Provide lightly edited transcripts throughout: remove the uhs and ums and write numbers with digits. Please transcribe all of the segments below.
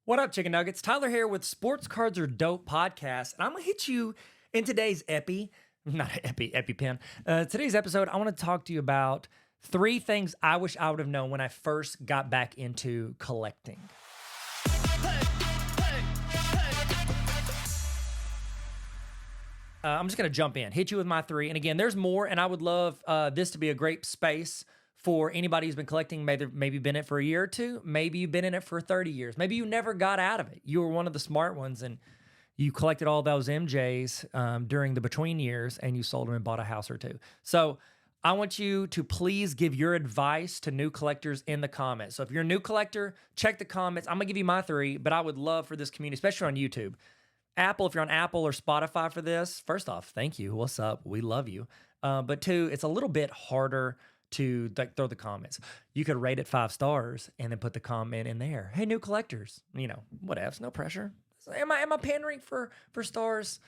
What up, Chicken Nuggets? Tyler here with Sports Cards Are Dope podcast, and I'm gonna hit you in today's EpiPen. Today's episode, I want to talk to you about 3 things I wish I would have known when I first got back into collecting. I'm just gonna jump in, hit you with my 3, and again, there's more, and I would love this to be a great space for anybody who's been collecting, maybe been in it for a year or 2, maybe you've been in it for 30 years, maybe you never got out of it. You were one of the smart ones and you collected all those MJs during the between years and you sold them and bought a house or 2. So I want you to please give your advice to new collectors in the comments. So if you're a new collector, check the comments. I'm gonna give you my 3, but I would love for this community, especially on YouTube. Apple, if you're on Apple or Spotify for this, first off, thank you. What's up? We love you. But 2, it's a little bit harder to throw the comments. You could rate it 5 stars and then put the comment in there. Hey, new collectors, whatevs, no pressure. Am I pandering for stars?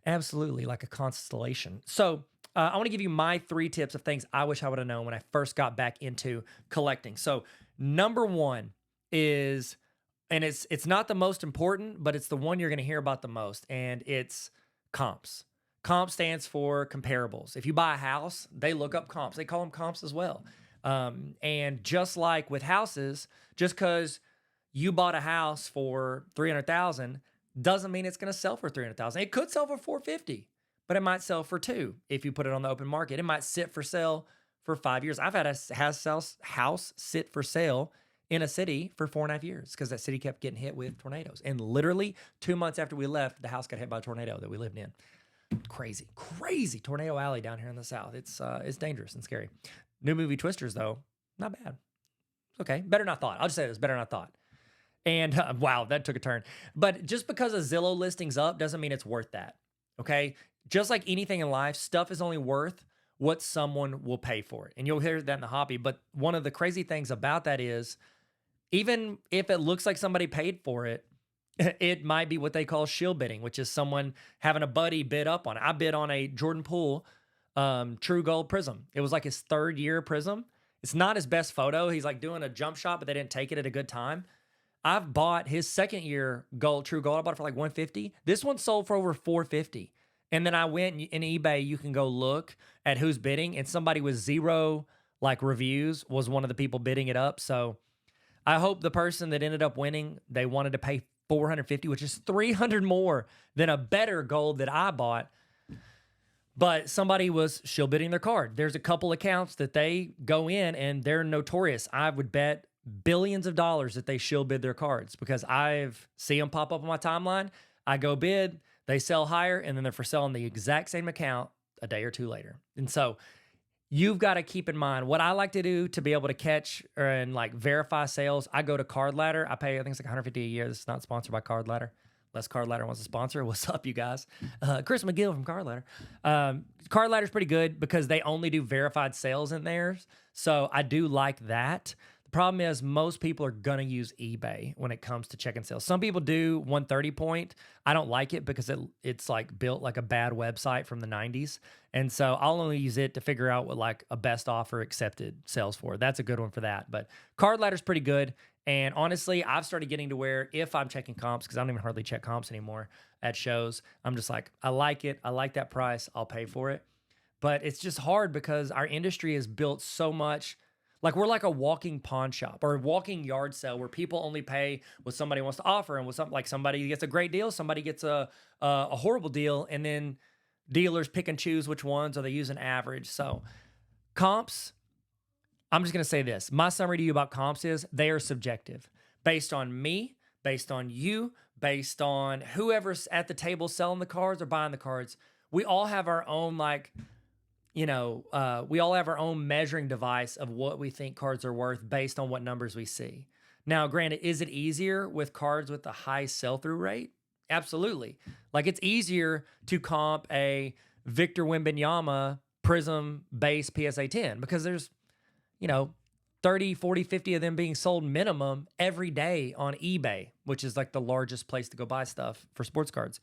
Absolutely, like a constellation. So I want to give you my 3 tips of things I wish I would have known when I first got back into collecting. So number 1 is, and it's not the most important, but it's the one you're going to hear about the most, and it's comps. Comp stands for comparables. If you buy a house, they look up comps. They call them comps as well. And just like with houses, just because you bought a house for $300,000 doesn't mean it's going to sell for $300,000. It could sell for $450, but it might sell for $2 if you put it on the open market. It might sit for sale for 5 years. I've had a house sit for sale in a city for 4.5 years because that city kept getting hit with tornadoes. And literally 2 months after we left, the house got hit by a tornado that we lived in. Crazy tornado alley down here in the South. It's dangerous and scary. New movie Twisters though, not bad. Okay, better not thought. I'll just say this, better not thought. And wow, that took a turn. But just because a Zillow listing's up doesn't mean it's worth that. Okay, just like anything in life, stuff is only worth what someone will pay for it. And you'll hear that in the hobby. But one of the crazy things about that is, even if it looks like somebody paid for it, it might be what they call shield bidding, which is someone having a buddy bid up on it. I bid on a Jordan Poole True Gold Prism. It was like his 3rd year Prism. It's not his best photo. He's like doing a jump shot, but they didn't take it at a good time. I've bought his 2nd year True Gold. I bought it for like $150. This one sold for over $450. And then I went in eBay. You can go look at who's bidding, and somebody with 0 like reviews was one of the people bidding it up. So I hope the person that ended up winning, they wanted to pay $450, which is $300 more than a better gold that I bought. But somebody was shill bidding their card. There's a couple accounts that they go in and they're notorious. I would bet billions of dollars that they shill bid their cards because I've seen them pop up on my timeline. I go bid, they sell higher, and then they're for sale on the exact same account a day or 2 later. And so you've got to keep in mind what I like to do to be able to catch and like verify sales. I go to Card Ladder. I pay, I think it's like $150 a year. This is not sponsored by Card Ladder. Unless Card Ladder wants to sponsor. What's up, you guys? Chris McGill from Card Ladder. Card Ladder's pretty good because they only do verified sales in theirs. So I do like that. The problem is most people are going to use eBay when it comes to checking sales. Some people do 130 point. I don't like it because it's like built like a bad website from the 90s. And so I'll only use it to figure out what like a best offer accepted sells for. That's a good one for that. But Card Ladder's pretty good. And honestly, I've started getting to where if I'm checking comps, because I don't even hardly check comps anymore at shows, I'm just like, I like it. I like that price. I'll pay for it. But it's just hard because our industry is built so much. Like we're like a walking pawn shop or a walking yard sale where people only pay what somebody wants to offer, and with something like somebody gets a great deal, somebody gets a horrible deal, and then dealers pick and choose which ones, or they use an average. So comps, I'm just gonna say this. My summary to you about comps is they are subjective, based on me, based on you, based on whoever's at the table selling the cards or buying the cards. We all have our own we all have our own measuring device of what we think cards are worth based on what numbers we see. Now, granted, is it easier with cards with a high sell-through rate? Absolutely. Like it's easier to comp a Victor Wembanyama Prism base PSA 10 because there's, 30, 40, 50 of them being sold minimum every day on eBay, which is like the largest place to go buy stuff for sports cards.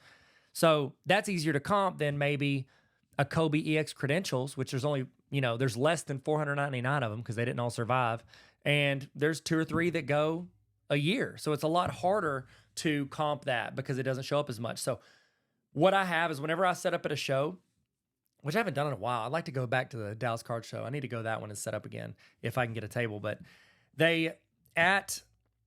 So that's easier to comp than maybe a Kobe EX credentials, which there's only, there's less than 499 of them because they didn't all survive. And there's 2 or 3 that go a year. So it's a lot harder to comp that because it doesn't show up as much. So what I have is whenever I set up at a show, which I haven't done in a while, I'd like to go back to the Dallas Card Show. I need to go that one and set up again if I can get a table. But at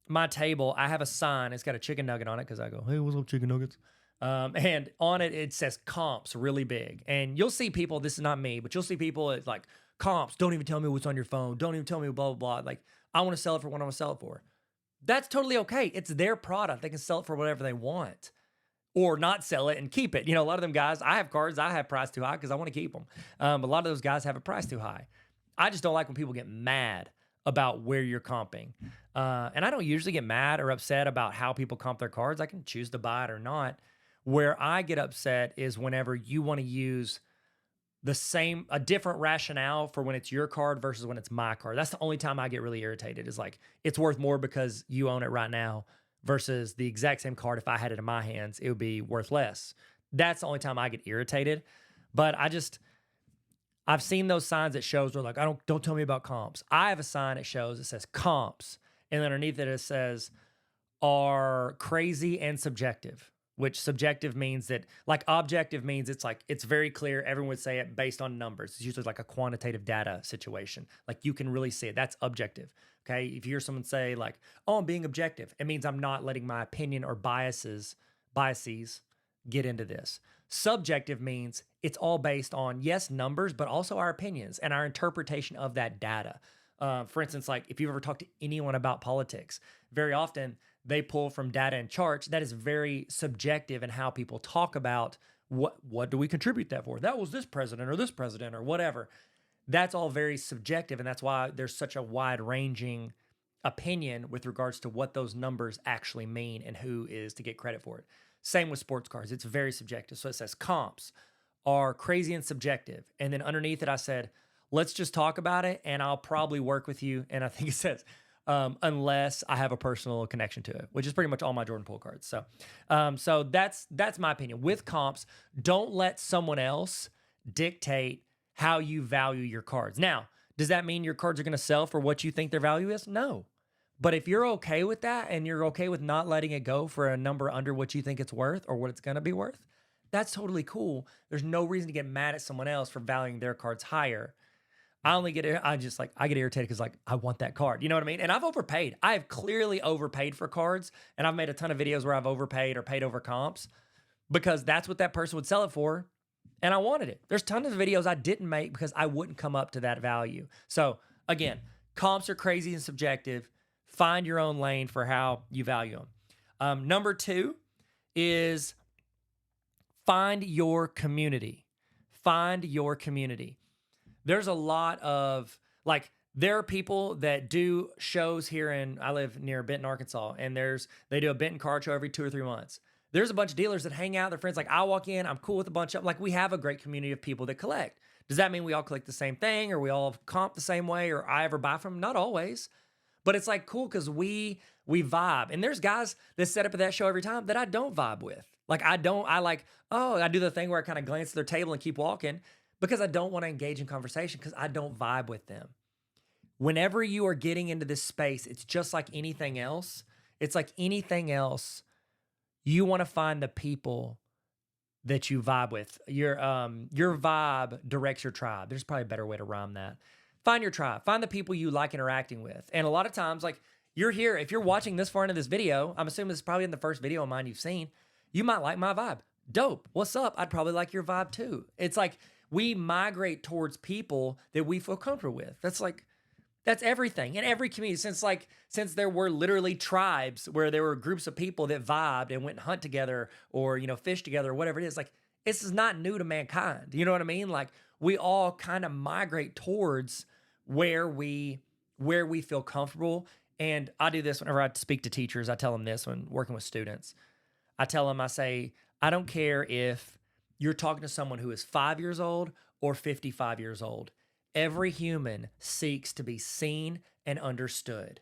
my table, I have a sign. It's got a chicken nugget on it because I go, hey, what's up, chicken nuggets? And on it, it says comps really big. And you'll see people, this is not me, but you'll see people, it's like, comps, don't even tell me what's on your phone. Don't even tell me blah, blah, blah. Like, I want to sell it for what I want to sell it for. That's totally okay. It's their product. They can sell it for whatever they want or not sell it and keep it. You know, a lot of them guys, I have cards, I have priced too high because I want to keep them. A lot of those guys have a price too high. I just don't like when people get mad about where you're comping. And I don't usually get mad or upset about how people comp their cards. I can choose to buy it or not. Where I get upset is whenever you want to use a different rationale for when it's your card versus when it's my card. That's the only time I get really irritated is like, it's worth more because you own it right now versus the exact same card. If I had it in my hands, it would be worth less. That's the only time I get irritated. But I've seen those signs at shows where like, don't tell me about comps. I have a sign at shows that says comps. And underneath it says are crazy and subjective. Which subjective means that, like objective means it's very clear. Everyone would say it based on numbers. It's usually like a quantitative data situation. Like you can really see it. That's objective. Okay. If you hear someone say like, oh, I'm being objective, it means I'm not letting my opinion or biases get into this. Subjective means it's all based on, yes, numbers, but also our opinions and our interpretation of that data. For instance, like if you've ever talked to anyone about politics, very often they pull from data and charts that is very subjective in how people talk about what do we contribute that for? That was this president or whatever. That's all very subjective, and that's why there's such a wide-ranging opinion with regards to what those numbers actually mean and who is to get credit for it. Same with sports cards. It's very subjective. So it says comps are crazy and subjective. And then underneath it, I said, let's just talk about it, and I'll probably work with you. And I think it says, unless I have a personal connection to it, which is pretty much all my Jordan Poole cards. So that's my opinion. With comps, don't let someone else dictate how you value your cards. Now, does that mean your cards are going to sell for what you think their value is? No. But if you're okay with that and you're okay with not letting it go for a number under what you think it's worth or what it's going to be worth, that's totally cool. There's no reason to get mad at someone else for valuing their cards higher. I get irritated because like, I want that card. You know what I mean? And I've overpaid. I have clearly overpaid for cards. And I've made a ton of videos where I've overpaid or paid over comps because that's what that person would sell it for. And I wanted it. There's tons of videos I didn't make because I wouldn't come up to that value. So again, comps are crazy and subjective. Find your own lane for how you value them. Number 2 is find your community. Find your community. There's a lot of, like, there are people that do shows here I live near Benton, Arkansas, and they do a Benton card show every 2 or 3 months. There's a bunch of dealers that hang out, their friends, like I walk in, I'm cool with a bunch of, like we have a great community of people that collect. Does that mean we all collect the same thing or we all comp the same way or I ever buy from them? Not always, but it's like cool because we vibe. And there's guys that set up at that show every time that I don't vibe with. Like I do the thing where I kind of glance at their table and keep walking because I don't want to engage in conversation because I don't vibe with them. Whenever you are getting into this space, it's just like anything else. It's like anything else. You want to find the people that you vibe with. Your vibe directs your tribe. There's probably a better way to rhyme that. Find your tribe. Find the people you like interacting with. And a lot of times, like you're here, if you're watching this far into this video, I'm assuming this is probably in the first video of mine you've seen, you might like my vibe. Dope. What's up? I'd probably like your vibe too. It's like we migrate towards people that we feel comfortable with. That's everything in every community since there were literally tribes where there were groups of people that vibed and went and hunt together or, fish together or whatever it is. Like this is not new to mankind. You know what I mean? Like we all kind of migrate towards where we feel comfortable. And I do this whenever I speak to teachers. I tell them this when working with students. I tell them, I say, I don't care if you're talking to someone who is 5 years old or 55 years old. Every human seeks to be seen and understood.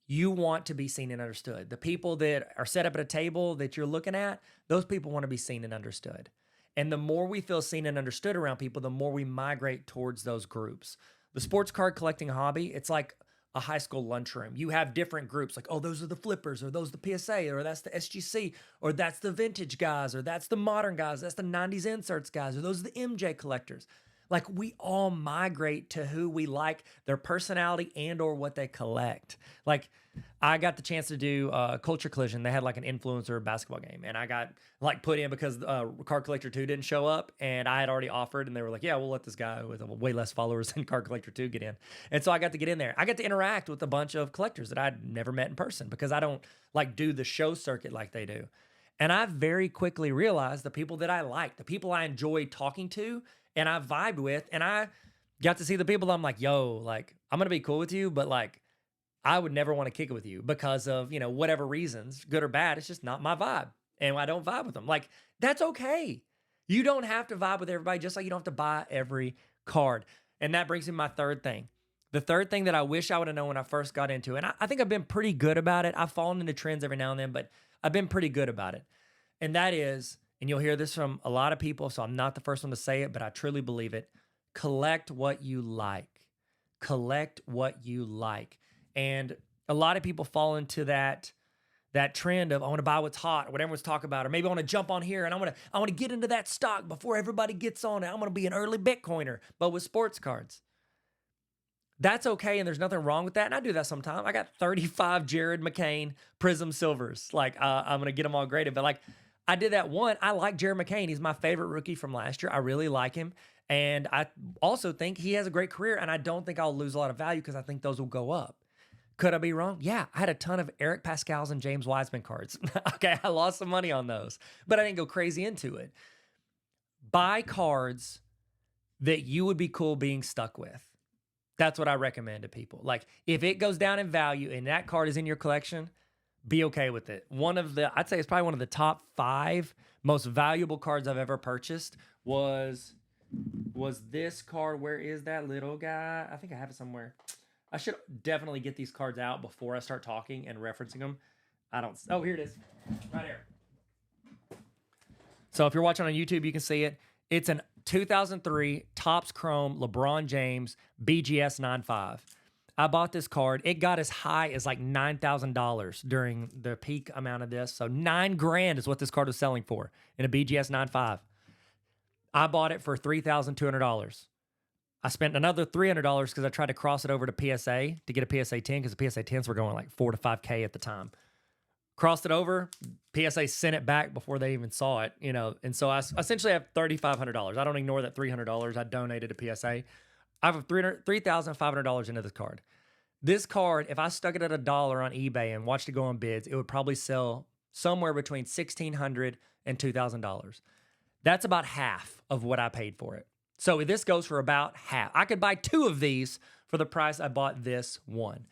You want to be seen and understood. The people that are set up at a table that you're looking at, those people want to be seen and understood. And the more we feel seen and understood around people, the more we migrate towards those groups. The sports card collecting hobby, it's like a high school lunchroom. You have different groups like, oh, those are the flippers, or those are the PSA, or that's the SGC, or that's the vintage guys, or that's the modern guys, that's the 90s inserts guys, or those are the MJ collectors. Like we all migrate to who we like, their personality and or what they collect. Like I got the chance to do Culture Collision. They had like an influencer basketball game, and I got like put in because Card Collector 2 didn't show up, and I had already offered, and they were like, yeah, we'll let this guy with way less followers than Card Collector 2 get in. And so I got to get in there. I got to interact with a bunch of collectors that I'd never met in person because I don't like do the show circuit like they do. And I very quickly realized the people that I like, the people I enjoy talking to and I vibed with, and I got to see the people that I'm like, yo, like, I'm going to be cool with you, but like, I would never want to kick it with you because of, whatever reasons, good or bad. It's just not my vibe. And I don't vibe with them. Like, that's okay. You don't have to vibe with everybody, just like you don't have to buy every card. And that brings me to my third thing. The third thing that I wish I would have known when I first got into it, and I think I've been pretty good about it. I've fallen into trends every now and then, but I've been pretty good about it. And that is, and you'll hear this from a lot of people, so I'm not the first one to say it, but I truly believe it. Collect what you like. Collect what you like. And a lot of people fall into that trend of I want to buy what's hot or what everyone's talking about, or maybe I want to jump on here and I want to get into that stock before everybody gets on it. I'm going to be an early Bitcoiner, but with sports cards. That's okay, and there's nothing wrong with that. And I do that sometimes. I got 35 Jared McCain Prism Silvers. Like I'm going to get them all graded, but like I did that one. I like Jared McCain. He's my favorite rookie from last year. I really like him. And I also think he has a great career, and I don't think I'll lose a lot of value because I think those will go up. Could I be wrong? Yeah, I had a ton of Eric Pascal's and James Wiseman cards. Okay, I lost some money on those, but I didn't go crazy into it. Buy cards that you would be cool being stuck with. That's what I recommend to people. Like, if it goes down in value and that card is in your collection, be okay with it. I'd say it's probably one of the top 5 most valuable cards I've ever purchased was this card. Where is that little guy? I think I have it somewhere. I should definitely get these cards out before I start talking and referencing them. Oh, here it is. Right here. So if you're watching on YouTube, you can see it. It's an 2003 Topps Chrome LeBron James BGS 9.5. I bought this card. It got as high as like $9,000 during the peak amount of this. So $9,000 is what this card was selling for in a BGS 9.5. I bought it for $3,200. I spent another $300 because I tried to cross it over to PSA to get a PSA 10 because the PSA 10s were going like $4,000 to $5,000 at the time. Crossed it over, PSA sent it back before they even saw it, and so I essentially have $3,500. I don't ignore that $300 I donated to PSA. I have $3,500 into this card. This card, if I stuck it at $1 on eBay and watched it go on bids, it would probably sell somewhere between $1,600 and $2,000. That's about half of what I paid for it. So this goes for about half. I could buy 2 of these for the price I bought this one.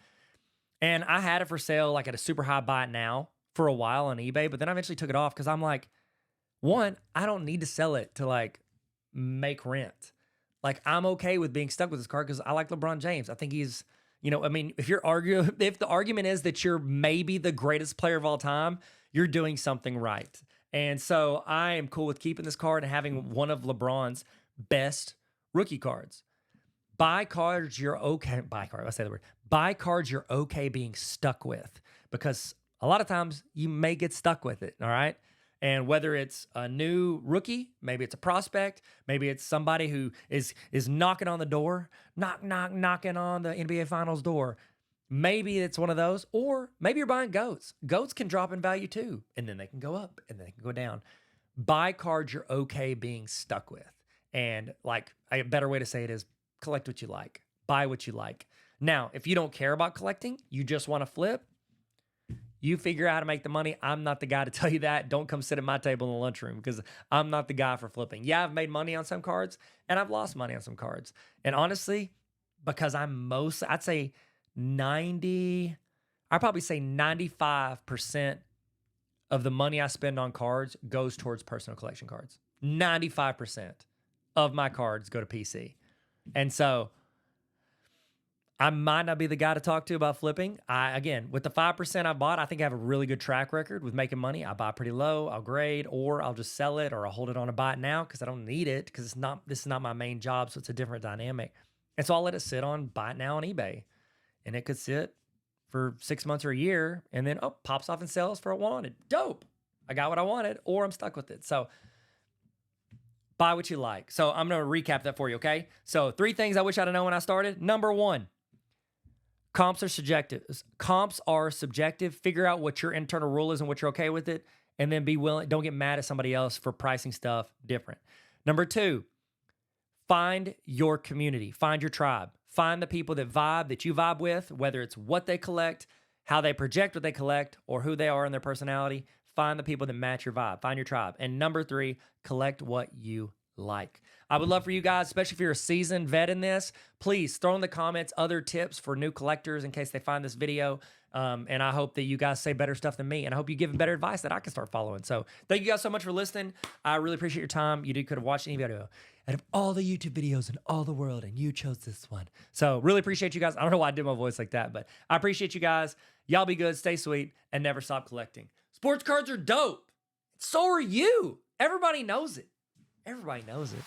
And I had it for sale like at a super high buy it now for a while on eBay, but then I eventually took it off because I'm like, one, I don't need to sell it to like make rent. Like I'm okay with being stuck with this card because I like LeBron James. I think he's, if the argument is that you're maybe the greatest player of all time, you're doing something right. And so I am cool with keeping this card and having one of LeBron's best rookie cards. Buy cards you're okay. Buy cards you're okay being stuck with, because a lot of times you may get stuck with it. All right. And whether it's a new rookie, maybe it's a prospect, maybe it's somebody who is knocking on the door, knocking on the NBA Finals door. Maybe it's one of those, or maybe you're buying goats. Goats can drop in value too, and then they can go up and then they can go down. Buy cards you're okay being stuck with. And like a better way to say it is collect what you like, buy what you like. Now, if you don't care about collecting, you just want to flip, you figure out how to make the money. I'm not the guy to tell you that. Don't come sit at my table in the lunchroom because I'm not the guy for flipping. Yeah, I've made money on some cards and I've lost money on some cards. And honestly, because I'd say 95% of the money I spend on cards goes towards personal collection cards. 95% of my cards go to PC. And so I might not be the guy to talk to about flipping. Again, with the 5% I bought, I think I have a really good track record with making money. I buy pretty low, I'll grade, or I'll just sell it, or I'll hold it on a buy it now because I don't need it because this is not my main job, so it's a different dynamic. And so I'll let it sit on buy it now on eBay. and it could sit for 6 months or a year and then, oh, pops off and sells for what I wanted. Dope. I got what I wanted, or I'm stuck with it. So buy what you like. So I'm going to recap that for you, okay? So 3 things I wish I'd have known when I started. Number 1, comps are subjective. Comps are subjective. Figure out what your internal rule is and what you're okay with it, and then be willing. Don't get mad at somebody else for pricing stuff different. Number 2, find your community. Find your tribe. Find the people that you vibe with, whether it's what they collect, how they project what they collect, or who they are in their personality. Find the people that match your vibe. Find your tribe. And number 3, collect what you like. I would love for you guys, especially if you're a seasoned vet in this, please throw in the comments other tips for new collectors in case they find this video. And I hope that you guys say better stuff than me. And I hope you give better advice that I can start following. So thank you guys so much for listening. I really appreciate your time. You could have watched any video out of all the YouTube videos in all the world, and you chose this one. So really appreciate you guys. I don't know why I did my voice like that, but I appreciate you guys. Y'all be good, stay sweet, and never stop collecting. Sports cards are dope. So are you. Everybody knows it. Everybody knows it.